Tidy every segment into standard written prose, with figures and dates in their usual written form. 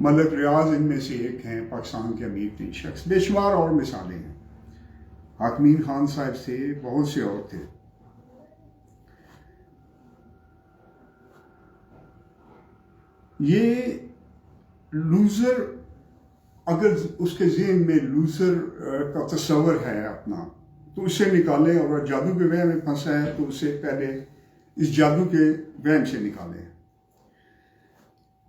ملک ریاض ان میں سے ایک ہیں، پاکستان کے امیر ترین شخص، بے شمار اور مثالیں ہیں، حاکمین خان صاحب سے بہت سے اور تھے۔ یہ لوزر، اگر اس کے ذہن میں لوزر کا تصور ہے اپنا، تو اسے نکالیں، اور جادو کے وہم میں پھنسا ہے تو اسے پہلے اس جادو کے وہم سے نکالیں۔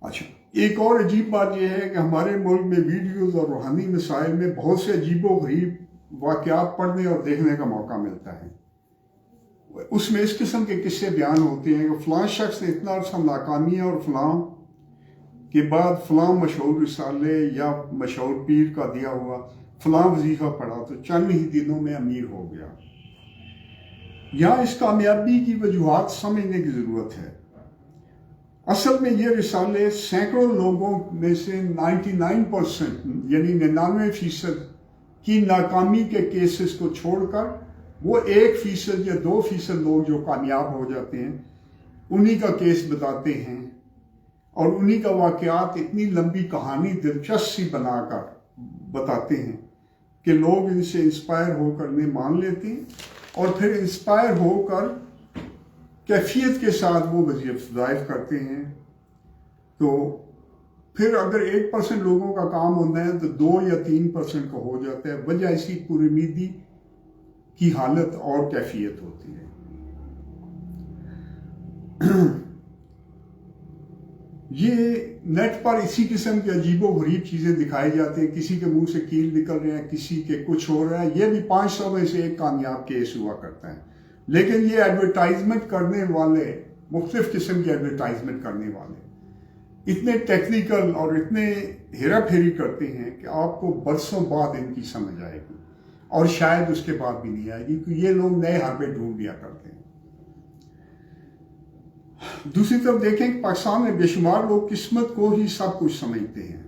اچھا، ایک اور عجیب بات یہ ہے کہ ہمارے ملک میں ویڈیوز اور روحانی مسائل میں بہت سے عجیب و غریب واقعات پڑھنے اور دیکھنے کا موقع ملتا ہے۔ اس میں اس قسم کے قصے بیان ہوتے ہیں کہ فلاں شخص نے اتنا عرصہ ناکامیاں اور فلاں کے بعد فلاں مشہور رسالے یا مشہور پیر کا دیا ہوا فلاں وظیفہ پڑھا تو چند ہی دنوں میں امیر ہو گیا۔ یہاں اس کامیابی کی وجوہات سمجھنے کی ضرورت ہے۔ اصل میں یہ رسالے سینکڑوں لوگوں میں سے 99% یعنی 99% کی ناکامی کے کیسز کو چھوڑ کر وہ 1% یا 2% لوگ جو کامیاب ہو جاتے ہیں انہی کا کیس بتاتے ہیں، اور انہی کا واقعات اتنی لمبی کہانی دلچسپ سی بنا کر بتاتے ہیں کہ لوگ ان سے انسپائر ہو کر انہیں مان لیتے ہیں، اور پھر انسپائر ہو کر کیفیت کے ساتھ وہ وظائف کرتے ہیں۔ تو پھر اگر 1% لوگوں کا کام ہونا ہے تو 2 یا 3% کا ہو جاتا ہے۔ وجہ اسی پوری امیدی کی حالت اور کیفیت ہوتی ہے۔ یہ نیٹ پر اسی قسم کی عجیب و غریب چیزیں دکھائی جاتی ہیں، کسی کے منہ سے کیل نکل رہے ہیں، کسی کے کچھ ہو رہا ہے۔ یہ بھی 500 میں سے ایک کامیاب کیس ہوا کرتا ہے، لیکن یہ ایڈورٹائزمنٹ کرنے والے، مختلف قسم کی ایڈورٹائزمنٹ کرنے والے اتنے ٹیکنیکل اور اتنے ہیرا پھیری کرتے ہیں کہ آپ کو برسوں بعد ان کی سمجھ آئے گی، اور شاید اس کے بعد بھی نہیں آئے گی، کیونکہ یہ لوگ نئے حربے ڈھونڈ لیا کرتے ہیں۔ دوسری طرف دیکھیں کہ پاکستان میں بے شمار لوگ قسمت کو ہی سب کچھ سمجھتے ہیں،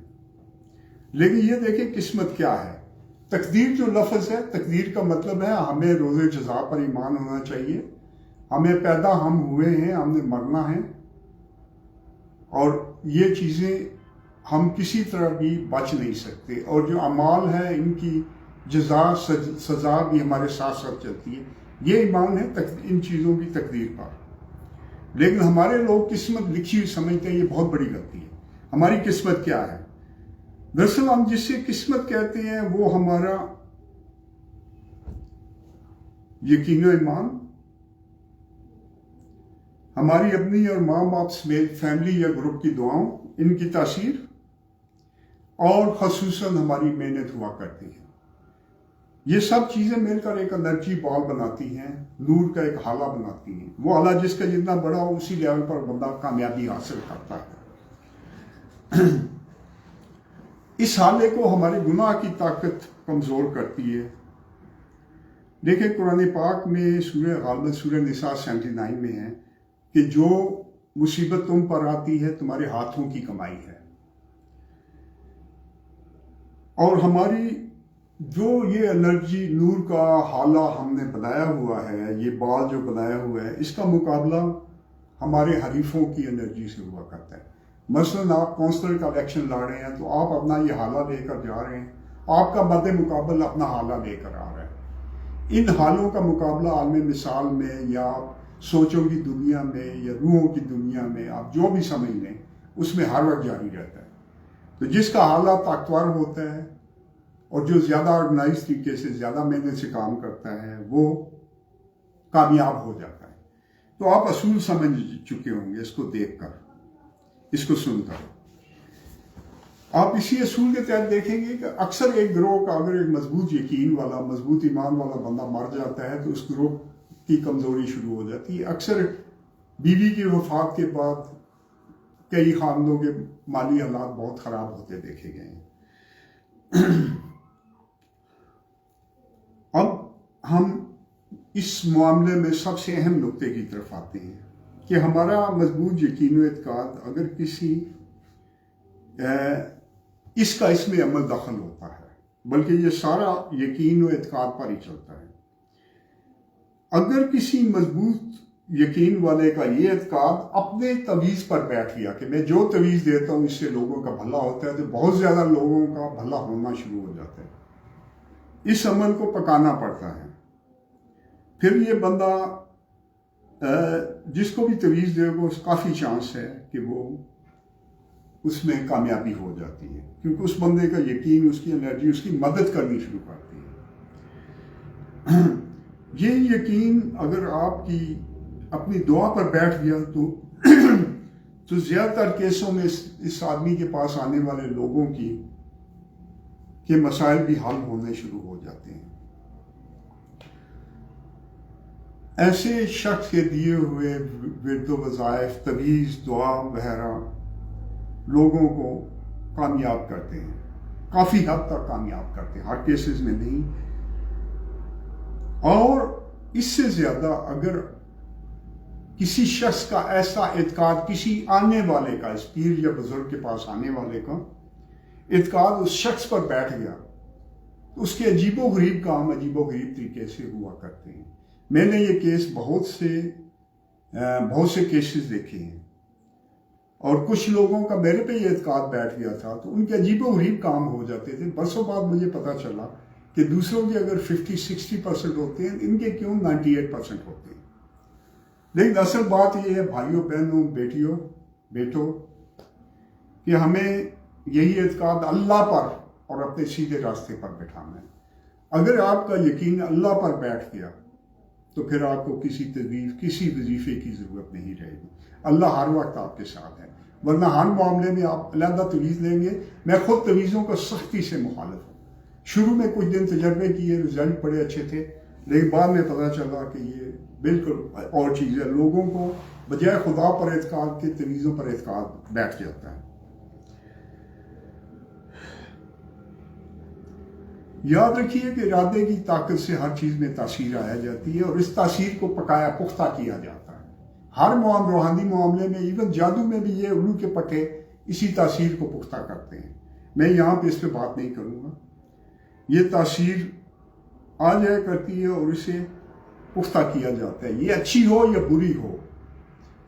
لیکن یہ دیکھیں قسمت کیا ہے۔ تقدیر جو لفظ ہے، تقدیر کا مطلب ہے ہمیں روز جزا پر ایمان ہونا چاہیے، ہمیں پیدا ہم ہوئے ہیں، ہم نے مرنا ہے، اور یہ چیزیں ہم کسی طرح بھی بچ نہیں سکتے، اور جو اعمال ہیں ان کی جزا سزا بھی ہمارے ساتھ ساتھ چلتی ہے۔ یہ ایمان ہے ان چیزوں کی تقدیر پر۔ لیکن ہمارے لوگ قسمت لکھی ہوئی سمجھتے ہیں، یہ بہت بڑی غلطی ہے۔ ہماری قسمت کیا ہے؟ دراصل ہم جس سے قسمت کہتے ہیں وہ ہمارا یقین و ایمان، ہماری اپنی اور ماں باپ سمیت فیملی یا گروپ کی دعاؤں، ان کی تاثیر، اور خصوصاً ہماری محنت ہوا کرتی ہے۔ یہ سب چیزیں مل کر ایک انرجی بال بناتی ہیں، نور کا ایک حالہ بناتی ہیں۔ وہ حالہ جس کا جتنا بڑا ہو اسی لیول پر بندہ کامیابی حاصل کرتا ہے۔ اس حالے کو ہمارے گناہ کی طاقت کمزور کرتی ہے۔ دیکھیں قرآن پاک میں غالباً سورہ نساء 79 میں ہے کہ جو مصیبت تم پر آتی ہے تمہارے ہاتھوں کی کمائی ہے، اور ہماری جو یہ انرجی نور کا حالہ ہم نے بنایا ہوا ہے، یہ بال جو بنایا ہوا ہے، اس کا مقابلہ ہمارے حریفوں کی انرجی سے ہوا کرتا ہے۔ مثلاً آپ کونسلر کا الیکشن لڑ رہے ہیں تو آپ اپنا یہ حالہ لے کر جا رہے ہیں، آپ کا مد مقابل اپنا حالہ لے کر آ رہا ہے۔ ان حالوں کا مقابلہ عالم مثال میں یا سوچوں کی دنیا میں یا روحوں کی دنیا میں آپ جو بھی سمجھ لیں، اس میں ہر وقت جاری رہتا ہے۔ تو جس کا حالہ طاقتور ہوتا ہے اور جو زیادہ آرگنائز طریقے سے زیادہ محنت سے کام کرتا ہے وہ کامیاب ہو جاتا ہے۔ تو آپ اصول سمجھ چکے ہوں گے اس کو دیکھ کر، اس کو سن کر۔ آپ اسی اصول کے تحت دیکھیں گے کہ اکثر ایک گروہ کا اگر ایک مضبوط یقین والا، مضبوط ایمان والا بندہ مر جاتا ہے تو اس گروہ کی کمزوری شروع ہو جاتی ہے۔ اکثر بیوی کی وفات کے بعد کئی خاندانوں کے مالی حالات بہت خراب ہوتے دیکھے گئے ہیں۔ اب ہم اس معاملے میں سب سے اہم نقطے کی طرف آتے ہیں کہ ہمارا مضبوط یقین و اعتقاد اگر کسی اس کا اس میں عمل دخل ہوتا ہے، بلکہ یہ سارا یقین و اعتقاد پر ہی چلتا ہے۔ اگر کسی مضبوط یقین والے کا یہ اعتقاد اپنے تویز پر بیٹھ گیا کہ میں جو تویز دیتا ہوں اس سے لوگوں کا بھلا ہوتا ہے، تو بہت زیادہ لوگوں کا بھلا ہونا شروع ہو جاتا ہے۔ اس عمل کو پکانا پڑتا ہے۔ پھر یہ بندہ جس کو بھی تویز دے گا کافی چانس ہے کہ وہ اس میں کامیابی ہو جاتی ہے، کیونکہ اس بندے کا یقین، اس کی انرجی اس کی مدد کرنی شروع کرتی ہے۔ یہ یقین اگر آپ کی اپنی دعا پر بیٹھ گیا تو زیادہ تر کیسوں میں اس آدمی کے پاس آنے والے لوگوں کے مسائل بھی حل ہونے شروع ہو جاتے ہیں۔ ایسے شخص کے دیے ہوئے ورد و وظائف، تویز، دعا وغیرہ لوگوں کو کامیاب کرتے ہیں، کافی حد تک کامیاب کرتے ہیں، ہر کیسز میں نہیں۔ اور اس سے زیادہ اگر کسی شخص کا ایسا اعتقاد، کسی آنے والے کا، اس پیر یا بزرگ کے پاس آنے والے کا اعتقاد اس شخص پر بیٹھ گیا، تو اس کے عجیب و غریب کام عجیب و غریب طریقے سے ہوا کرتے ہیں۔ میں نے یہ کیس بہت سے کیسز دیکھے ہیں، اور کچھ لوگوں کا میرے پہ یہ اعتقاد بیٹھ گیا تھا تو ان کے عجیب و غریب کام ہو جاتے تھے۔ برسوں بعد مجھے پتا چلا کہ دوسروں کے اگر 50-60% ہوتے ہیں، ان کے کیوں 98% ہوتے ہیں۔ لیکن اصل بات یہ ہے بھائیوں، بہنوں، بیٹوں، کہ ہمیں یہی اعتقاد اللہ پر اور اپنے سیدھے راستے پر بٹھانا ہے۔ اگر آپ کا یقین اللہ پر بیٹھ گیا تو پھر آپ کو کسی تدبیر، کسی وظیفے کی ضرورت نہیں رہے گی۔ اللہ ہر وقت آپ کے ساتھ ہے، ورنہ ہر معاملے میں آپ علیحدہ تویز لیں گے۔ میں خود تویزوں کا سختی سے مخالف ہوں۔ شروع میں کچھ دن تجربے کیے، رزلٹ بڑے اچھے تھے، لیکن بعد میں پتہ چلا کہ یہ بالکل اور چیز ہے۔ لوگوں کو بجائے خدا پر اعتقاد کے تویزوں پر اعتقاد بیٹھ جاتا ہے۔ یاد رکھیے کہ ارادے کی طاقت سے ہر چیز میں تاثیر آیا جاتی ہے، اور اس تاثیر کو پکایا پختہ کیا جاتا ہے۔ ہر روحانی معاملے میں، ایون جادو میں بھی یہ الو کے پٹے اسی تاثیر کو پختہ کرتے ہیں۔ میں یہاں پہ اس پہ بات نہیں کروں گا۔ یہ تاثیر آ جایا کرتی ہے اور اسے پختہ کیا جاتا ہے، یہ اچھی ہو یا بری ہو،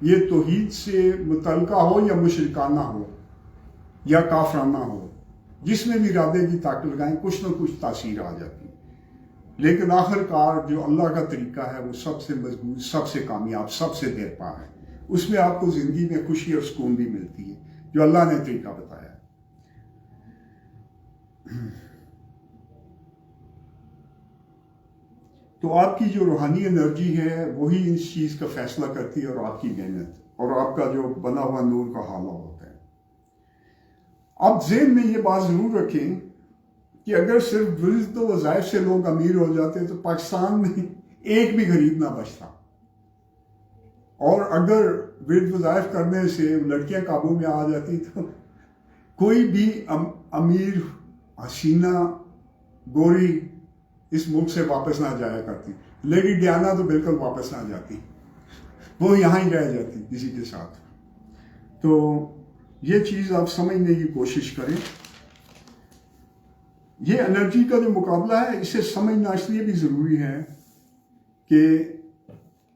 یہ توحید سے متعلقہ ہو یا مشرکانہ ہو یا کافرانہ ہو، جس میں بھی ارادے کی طاقت لگائیں کچھ نہ کچھ تاثیر آ جاتی ہے۔ لیکن آخر کار جو اللہ کا طریقہ ہے وہ سب سے مضبوط، سب سے کامیاب، سب سے دیر پا ہے۔ اس میں آپ کو زندگی میں خوشی اور سکون بھی ملتی ہے، جو اللہ نے طریقہ بتایا ہے۔ تو آپ کی جو روحانی انرجی ہے وہی اس چیز کا فیصلہ کرتی ہے، اور آپ کی محنت اور آپ کا جو بنا ہوا نور کا حالہ ہوتا ہے۔ اب ذہن میں یہ بات ضرور رکھیں کہ اگر صرف ورد و وظائف سے لوگ امیر ہو جاتے تو پاکستان میں ایک بھی غریب نہ بچتا، اور اگر ورد وظائف کرنے سے لڑکیاں قابو میں آ جاتی تو کوئی بھی امیر حسینہ گوری اس ملک سے واپس نہ جایا کرتی۔ لیڈی ڈیانا تو بالکل واپس نہ جاتی، وہ یہاں ہی رہ جاتی کسی کے ساتھ۔ تو یہ چیز آپ سمجھنے کی کوشش کریں۔ یہ انرجی کا جو مقابلہ ہے اسے سمجھنا اس لیے بھی ضروری ہے کہ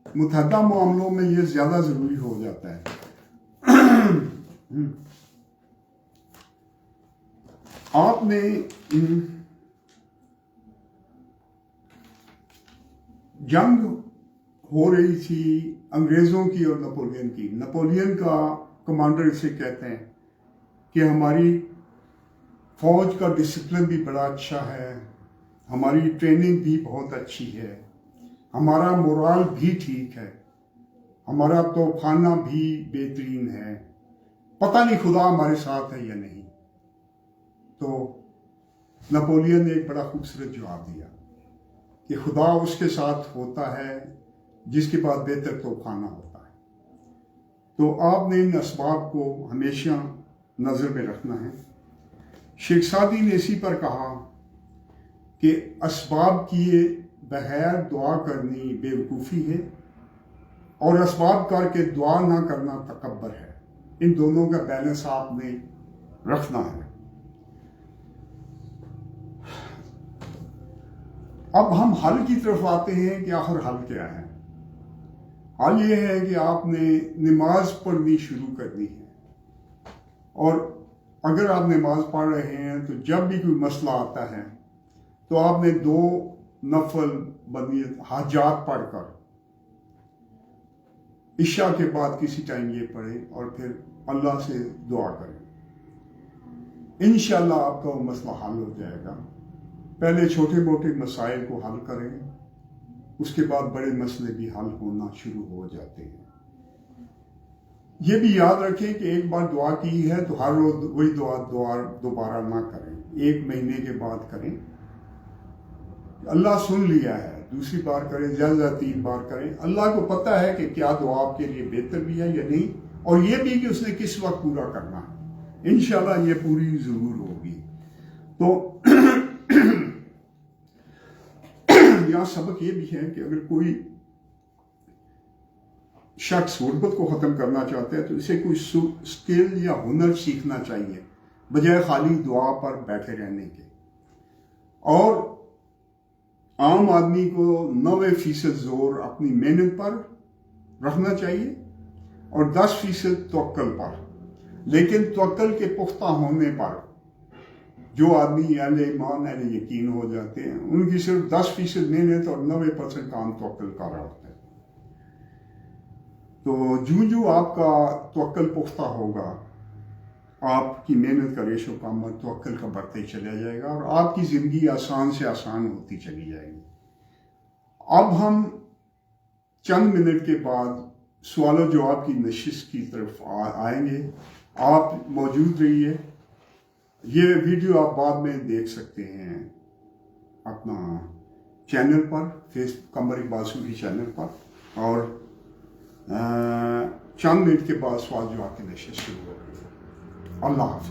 متحدہ معاملوں میں یہ زیادہ ضروری ہو جاتا ہے۔ آپ نے جنگ ہو رہی تھی انگریزوں کی اور نپولین کی۔ نپولین کا کمانڈر اسے کہتے ہیں کہ ہماری فوج کا ڈسپلن بھی بڑا اچھا ہے، ہماری ٹریننگ بھی بہت اچھی ہے، ہمارا مورال بھی ٹھیک ہے، ہمارا توپخانہ بھی بہترین ہے، پتہ نہیں خدا ہمارے ساتھ ہے یا نہیں۔ تو نپولین نے ایک بڑا خوبصورت جواب دیا کہ خدا اس کے ساتھ ہوتا ہے جس کے پاس بہتر توپخانہ ہوتا ہے۔ تو آپ نے ان اسباب کو ہمیشہ نظر میں رکھنا ہے۔ شیخ سعدی نے اسی پر کہا کہ اسباب کیے بغیر دعا کرنی بے وقوفی ہے، اور اسباب کر کے دعا نہ کرنا تکبر ہے۔ ان دونوں کا بیلنس آپ نے رکھنا ہے۔ اب ہم حل کی طرف آتے ہیں کہ آخر حل کیا ہے۔ حال یہ ہے کہ آپ نے نماز پڑھنی شروع کرنی ہے، اور اگر آپ نماز پڑھ رہے ہیں تو جب بھی کوئی مسئلہ آتا ہے تو آپ نے 2 نفل بنیت حاجات پڑھ کر عشاء کے بعد کسی ٹائم یہ پڑھیں اور پھر اللہ سے دعا کریں، انشاءاللہ آپ کا وہ مسئلہ حل ہو جائے گا۔ پہلے چھوٹے موٹے مسائل کو حل کریں، اس کے بعد بڑے مسئلے بھی حل ہونا شروع ہو جاتے ہیں۔ یہ بھی یاد رکھیں کہ ایک بار دعا کی ہے تو ہر روز وہی دعا دوبارہ نہ کریں، 1 مہینے کے بعد کریں۔ اللہ سن لیا ہے، دوسری بار کریں، زیادہ زیادہ 3 بار کریں۔ اللہ کو پتہ ہے کہ کیا دعا آپ کے لیے بہتر بھی ہے یا نہیں، اور یہ بھی کہ اس نے کس وقت پورا کرنا ہے۔ انشاءاللہ یہ پوری ضرور ہوگی۔ تو یہاں سبق یہ بھی ہے کہ اگر کوئی شخص غربت کو ختم کرنا چاہتا ہے تو اسے کوئی اسکل یا ہنر سیکھنا چاہیے، بجائے خالی دعا پر بیٹھے رہنے کے۔ اور عام آدمی کو 90% زور اپنی محنت پر رکھنا چاہیے اور 10% توکل پر، لیکن توکل کے پختہ ہونے پر جو آدمی اہل ایمان اہل یقین ہو جاتے ہیں ان کی صرف 10% محنت اور 90% کام توکل کا رہا ہوتا ہے۔ تو جو آپ کا توکل پختہ ہوگا، آپ کی محنت کا ریشو کم اور توکل کا بڑھتے چلا جائے گا، اور آپ کی زندگی آسان سے آسان ہوتی چلی جائے گی۔ اب ہم چند منٹ کے بعد سوال و جواب کی نشست کی طرف آئیں گے۔ آپ موجود رہیے۔ یہ ویڈیو آپ بعد میں دیکھ سکتے ہیں اپنا چینل پر، قمر اقبال صوفی چینل پر، اور چند منٹ کے بعد سوال جواب کی نشست شروع ہوگی۔ اللہ حافظ۔